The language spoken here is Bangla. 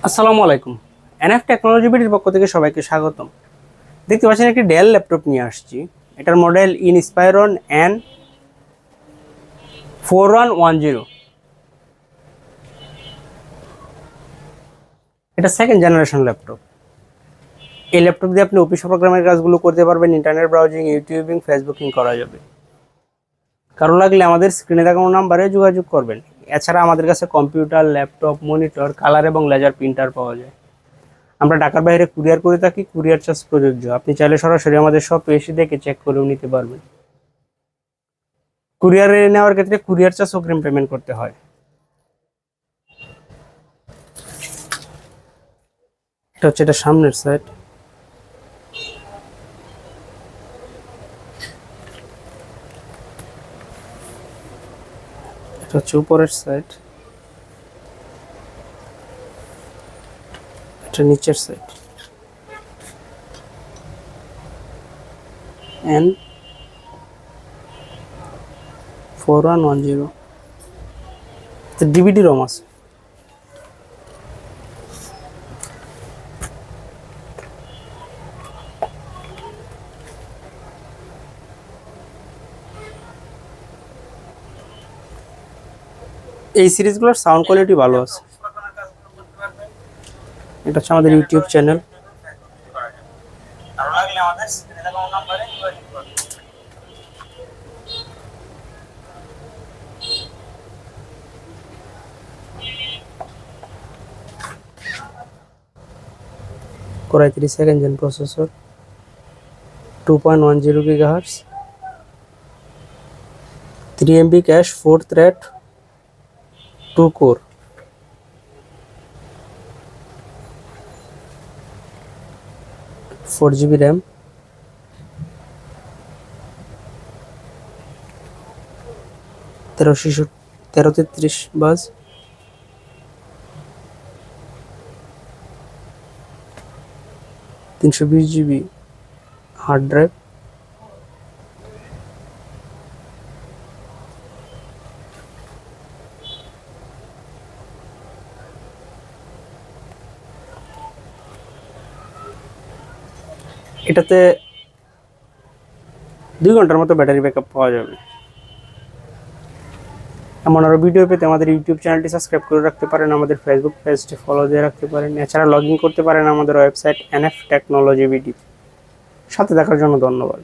আসসালামু আলাইকুম। এনএফ টেকনোলজি বিডির পক্ষ থেকে সবাইকে স্বাগতম। দেখতে পাচ্ছেন একটি ডেল ল্যাপটপ নিয়ে আসছি। এটার মডেল ইনস্পায়রন N4110। এটা সেকেন্ড জেনারেশন ল্যাপটপ। এই ল্যাপটপ দিয়ে আপনি অফিস প্রোগ্রামের কাজগুলো করতে পারবেন, ইন্টারনেট ব্রাউজিং, ইউটিউবিং, ফেসবুকিং করা যাবে। কারো লাগলে আমাদের স্ক্রিনে দেখানো নাম্বারে যোগাযোগ করবেন। এছাড়া আমাদের কাছে কম্পিউটার, ল্যাপটপ, মনিটর, কালার এবং লেজার প্রিন্টার পাওয়া যায়। আমরা ঢাকার বাইরে কুরিয়ার করে থাকি, কুরিয়ার চার্জ প্রযোজ্য। আপনি চাইলে সরাসরি আমাদের শপে এসে দেখে চেক করেও নিতে পারবেন। কুরিয়ারে নেওয়ার ক্ষেত্রে কুরিয়ার চার্জ অগ্রিম পেমেন্ট করতে হয়। এটা হচ্ছে এটা সামনের সাইড, এটা হচ্ছে উপরের সাইড, এটা নিচের সাইড। N4110 ডিভিডি রম আছে। এই সিরিজগুলোর সাউন্ড কোয়ালিটি ভালো আছে। এটা হচ্ছে আমাদের YouTube channel. Core i3 second gen processor, 2.10 GHz, 3 MB cache, 4 thread, 2 core, 4 GB RAM, 1333 বাস, 320 GB হার্ড ড্রাইভ। এটাতে 2 ঘন্টার মতো ব্যাটারি ব্যাকআপ পাওয়া যাবে। এমন আরও ভিডিও পেতে আমাদের ইউটিউব চ্যানেলটি সাবস্ক্রাইব করে রাখতে পারেন, আমাদের ফেসবুক পেজটি ফলো দিয়ে রাখতে পারেন। এছাড়া লগ ইন করতে পারেন আমাদের ওয়েবসাইট NF টেকনোলজি বিডি। সাথে দেখার জন্য ধন্যবাদ।